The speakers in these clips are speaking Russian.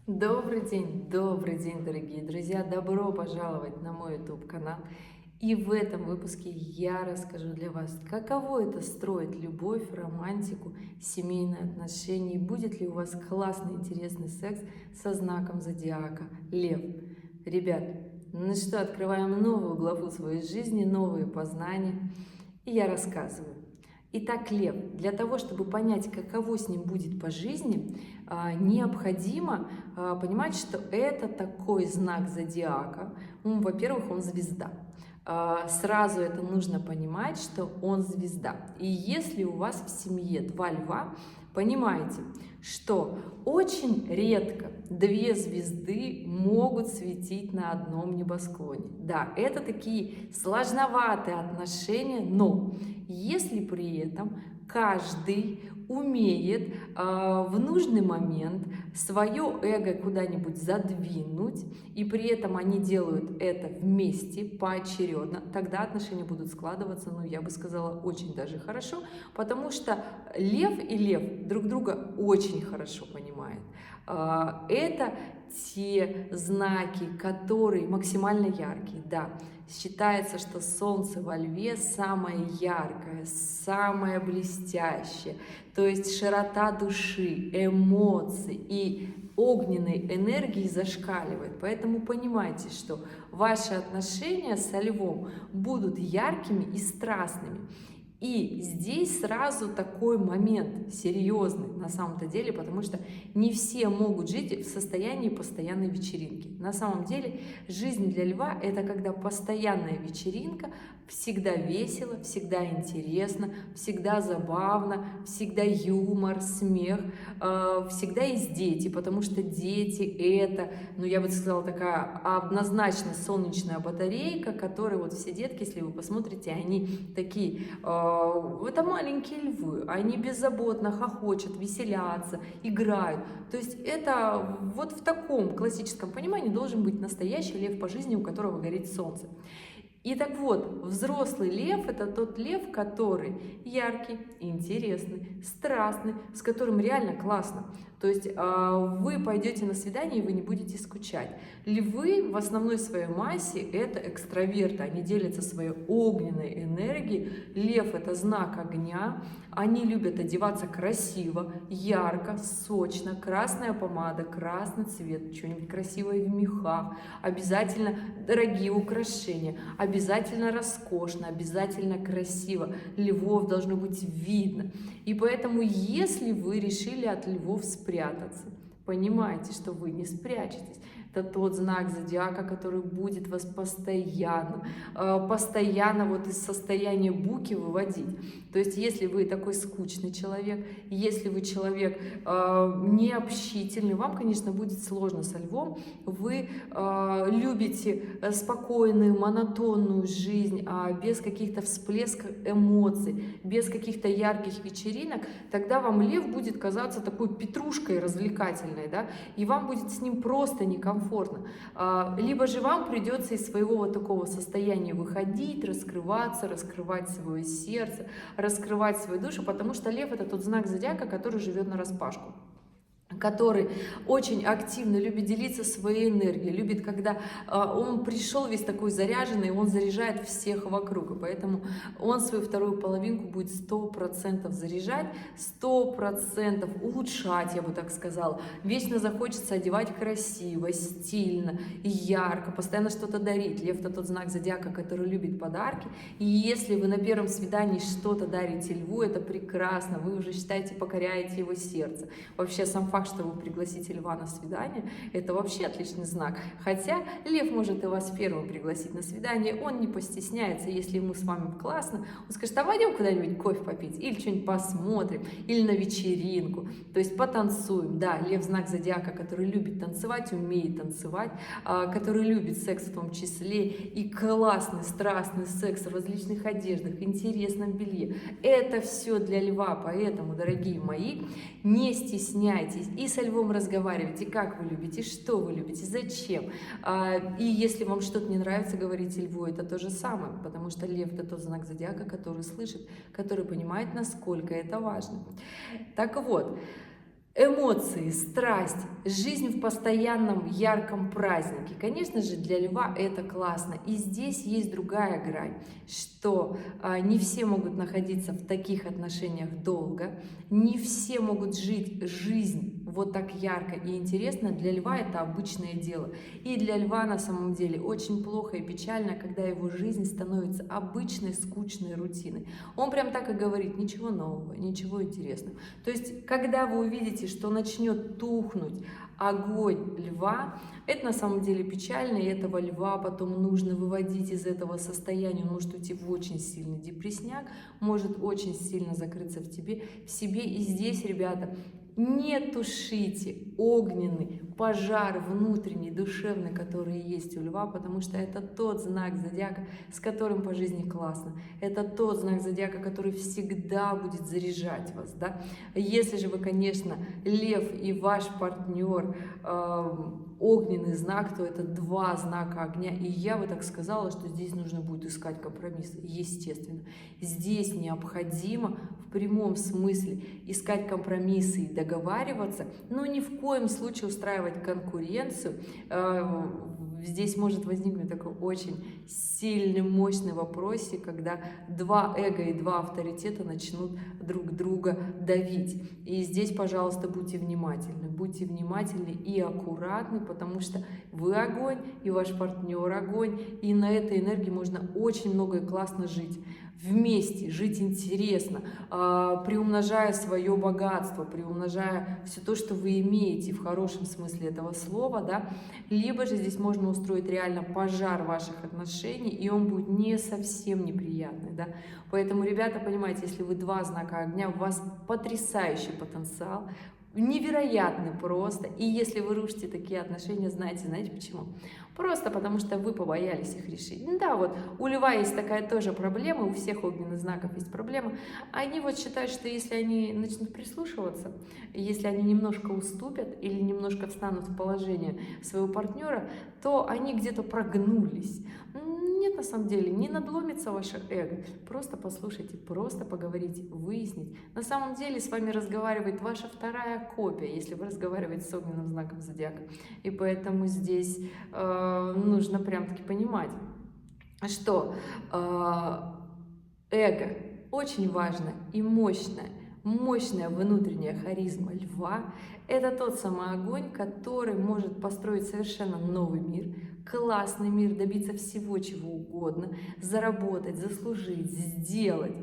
Добрый день, дорогие друзья! Добро пожаловать на мой YouTube-канал. И в этом выпуске я расскажу для вас, каково это строить любовь, романтику, семейные отношения. И будет ли у вас классный, интересный секс со знаком зодиака Лев. Ребят, ну что, открываем новую главу своей жизни, новые познания. И я рассказываю. Итак, Лев, для того, чтобы понять, каково с ним будет по жизни, необходимо понимать, что это такой знак зодиака. Во-первых, он звезда. Сразу это нужно понимать, что он звезда. И если у вас в семье два льва, понимаете, что очень редко две звезды могут светить на одном небосклоне. Да, это такие сложноватые отношения, но если при этом каждый умеет в нужный момент свое эго куда-нибудь задвинуть, и при этом они делают это вместе, поочередно, тогда отношения будут складываться, ну, я бы сказала, очень даже хорошо, потому что лев и лев друг друга очень хорошо понимают. Это те знаки, которые максимально яркие, да. Считается, что Солнце во Льве самое яркое, самое блестящее, то есть широта души, эмоций и огненной энергии зашкаливает. Поэтому понимайте, что ваши отношения со Львом будут яркими и страстными. И здесь сразу такой момент серьезный на самом-то деле, потому что не все могут жить в состоянии постоянной вечеринки. На самом деле жизнь для льва — это когда постоянная вечеринка, всегда весело, всегда интересно, всегда забавно, всегда юмор, смех, всегда есть дети, потому что дети — это, ну, я бы сказала, такая однозначно солнечная батарейка, которая вот все детки, если вы посмотрите, они такие, это маленькие львы, они беззаботно хохочут, веселятся, играют. То есть это вот в таком классическом понимании должен быть настоящий лев по жизни, у которого горит солнце. И так вот, взрослый лев — это тот лев, который яркий, интересный, страстный, с которым реально классно. То есть вы пойдете на свидание, и вы не будете скучать. Львы в основной своей массе — это экстраверты, они делятся своей огненной энергией. Лев — это знак огня, они любят одеваться красиво, ярко, сочно, красная помада, красный цвет, что-нибудь красивое в мехах, обязательно дорогие украшения, обязательно роскошно, обязательно красиво. Львов должно быть видно. И поэтому, если вы решили от львов спрятаться, понимайте, что вы не спрячетесь. Это тот знак зодиака, который будет вас постоянно вот из состояния буки выводить. То есть, если вы такой скучный человек, если вы человек необщительный, вам, конечно, будет сложно со львом. Вы любите спокойную, монотонную жизнь, без каких-то всплесков эмоций, без каких-то ярких вечеринок, тогда вам лев будет казаться такой петрушкой развлекательной, да, и вам будет с ним просто некомфортно. Либо же вам придется из своего вот такого состояния выходить, раскрываться, раскрывать свое сердце, раскрывать свою душу, потому что лев — это тот знак зодиака, который живет нараспашку, который очень активно любит делиться своей энергией, любит, когда он пришел весь такой заряженный, он заряжает всех вокруг, и поэтому он свою вторую половинку будет 100% заряжать, 100% улучшать, я бы так сказала. Вечно захочется одевать красиво, стильно, ярко, постоянно что-то дарить. Лев — это тот знак зодиака, который любит подарки, и если вы на первом свидании что-то дарите льву, это прекрасно, вы уже, считаете, покоряете его сердце. Вообще, сам факт, что вы пригласите льва на свидание, это вообще отличный знак. Хотя лев может и вас первым пригласить на свидание, он не постесняется, если ему с вами классно, он скажет: а пойдем куда-нибудь кофе попить, или что-нибудь посмотрим, или на вечеринку, то есть потанцуем. Да, лев — знак зодиака, который любит танцевать, умеет танцевать, который любит секс в том числе, и классный, страстный секс в различных одеждах, интересном белье. Это все для льва, поэтому, дорогие мои, не стесняйтесь и со львом разговаривайте, как вы любите, что вы любите, зачем. И если вам что-то не нравится, говорите льву, это то же самое, потому что лев — это тот знак зодиака, который слышит, который понимает, насколько это важно. Так вот, Эмоции, страсть, жизнь в постоянном ярком празднике. Конечно же, для льва это классно. И здесь есть другая грань, что не все могут находиться в таких отношениях долго, не все могут жить жизнь вот так ярко и интересно. Для льва это обычное дело. И для льва на самом деле очень плохо и печально, когда его жизнь становится обычной, скучной рутиной. Он прям так и говорит: ничего нового, ничего интересного. То есть, когда вы увидите, что начнет тухнуть огонь льва, это на самом деле печально, и этого льва потом нужно выводить из этого состояния. Он может уйти в очень сильный депрессняк, может очень сильно закрыться в себе. И здесь, ребята, не тушите огненный пожар внутренний, душевный, который есть у льва, потому что это тот знак зодиака, с которым по жизни классно. Это тот знак зодиака, который всегда будет заряжать вас. Да? Если же вы, конечно, лев и ваш партнер огненный знак, то это два знака огня. И я бы так сказала, что здесь нужно будет искать компромиссы. Естественно, здесь необходимо в прямом смысле искать компромиссы и договариваться, но ни в коем случае устраивать конкуренцию. Здесь может возникнуть такой очень сильный, мощный вопросик, когда два эго и два авторитета начнут друг друга давить. И здесь, пожалуйста, будьте внимательны и аккуратны, потому что вы огонь, и ваш партнер огонь, и на этой энергии можно очень много и классно жить. Вместе жить интересно, приумножая свое богатство, приумножая все то, что вы имеете в хорошем смысле этого слова, да, либо же здесь можно устроить реально пожар ваших отношений, и он будет не совсем неприятный, да. Поэтому, ребята, понимаете, если вы два знака огня, у вас потрясающий потенциал, невероятный просто. И если вы рушите такие отношения, знаете почему? Просто потому что вы побоялись их решить. Да, вот у льва есть такая тоже проблема, у всех огненных знаков есть проблема. Они вот считают, что если они начнут прислушиваться, если они немножко уступят или немножко встанут в положение своего партнера, то они где-то прогнулись. Нет, на самом деле, не надломится ваше эго. Просто послушайте, просто поговорите, выясните. На самом деле с вами разговаривает ваша вторая копия, если вы разговариваете с огненным знаком зодиака. И поэтому здесь нужно прям-таки понимать, что эго очень важно и мощное. Мощная внутренняя харизма льва – это тот самый огонь, который может построить совершенно новый мир, классный мир, добиться всего, чего угодно, заработать, заслужить, сделать.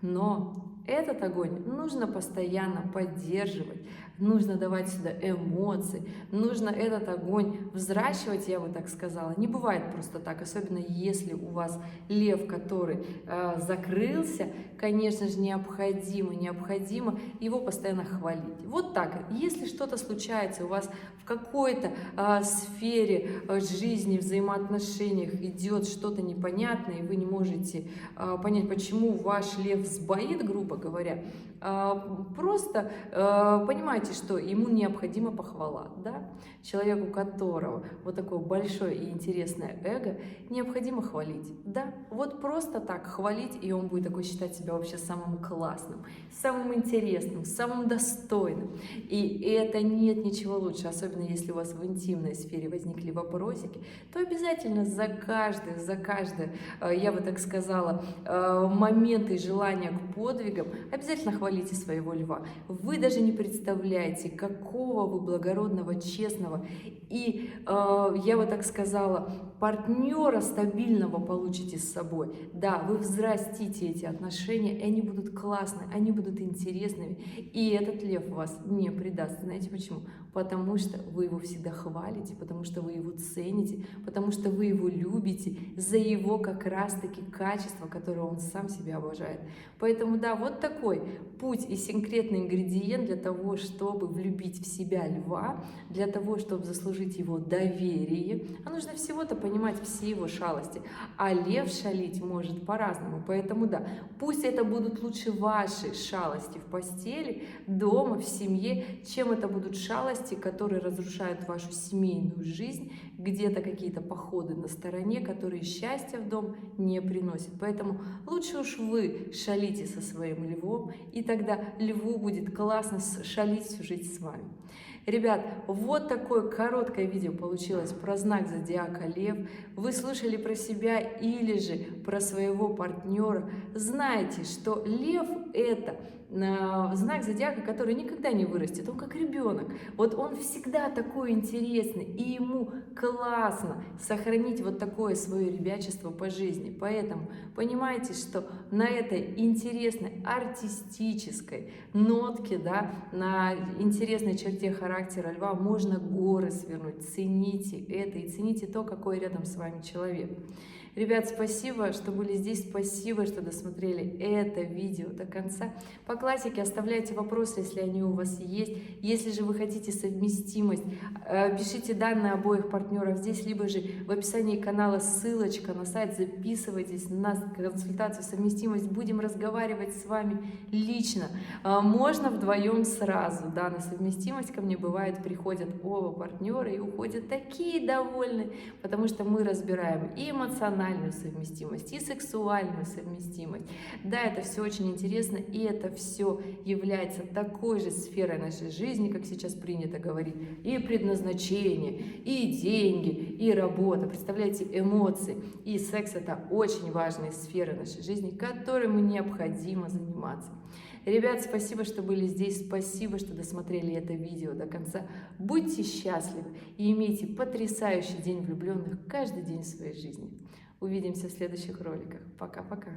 Но этот огонь нужно постоянно поддерживать, нужно давать сюда эмоции, нужно этот огонь взращивать, я бы так сказала. Не бывает просто так, особенно если у вас лев, который закрылся, конечно же, необходимо его постоянно хвалить. Вот так. Если что-то случается у вас в какой-то сфере жизни, взаимоотношениях идет что-то непонятное, и вы не можете понять, почему ваш лев сбоит, грубо говоря, просто понимаете, что ему необходима похвала, да? Человеку, у которого вот такое большое и интересное эго, необходимо хвалить, да? Вот просто так хвалить, и он будет такой считать себя вообще самым классным, самым интересным, самым достойным. И это нет ничего лучше, особенно если у вас в интимной сфере возникли вопросики, то обязательно за каждое, я бы так сказала, моменты и желания к подвигам обязательно хвалите своего льва. Вы даже не представляете, какого вы благородного, честного и, я бы так сказала, партнера стабильного получите с собой. Да, вы взрастите эти отношения, и они будут классные, они будут интересными, и этот лев вас не предаст. Знаете почему? Потому что вы его всегда хвалите, потому что вы его цените, потому что вы его любите за его как раз-таки качество, которое он сам себя обожает. Поэтому да, вот такой путь и секретный ингредиент для того, чтобы влюбить в себя льва, для того, чтобы заслужить его доверие. А нужно всего-то понимать все его шалости. А лев шалить может по-разному. Поэтому да, пусть это будут лучше ваши шалости в постели, дома, в семье, чем это будут шалости, которые разрушают вашу семейную жизнь, где-то какие-то походы на стороне, которые счастья в дом не приносят. Поэтому лучше уж вы шалите со своим львом, и тогда льву будет классно шалить всю жизнь с вами. Ребят, вот такое короткое видео получилось про знак зодиака Лев. Вы слушали про себя или же про своего партнера. Знаете, что Лев — это знак зодиака, который никогда не вырастет. Он как ребенок. Вот он всегда такой интересный, и ему классно сохранить вот такое свое ребячество по жизни. Поэтому понимаете, что на этой интересной артистической нотке, да, на интересной черте характера льва можно горы свернуть. Цените это и цените то, какой рядом с вами человек. Ребят, спасибо, что были здесь, спасибо, что досмотрели это видео до конца. По классике оставляйте вопросы, если они у вас есть. Если же вы хотите совместимость, пишите данные обоих партнеров здесь, либо же в описании канала ссылочка на сайт, записывайтесь на консультацию совместимость, будем разговаривать с вами лично. Можно вдвоем сразу, да, на совместимость ко мне бывает приходят оба партнера и уходят такие довольные, потому что мы разбираем и эмоциональную совместимость, и сексуальную совместимость. Да, это все очень интересно, и это все является такой же сферой нашей жизни, как сейчас принято говорить, и предназначение, и деньги, и работа. Представляете, эмоции и секс — это очень важные сферы нашей жизни, которыми необходимо заниматься. Ребят, спасибо, что были здесь, спасибо, что досмотрели это видео до конца. Будьте счастливы и имейте потрясающий день влюбленных каждый день в своей жизни. Увидимся в следующих роликах. Пока-пока.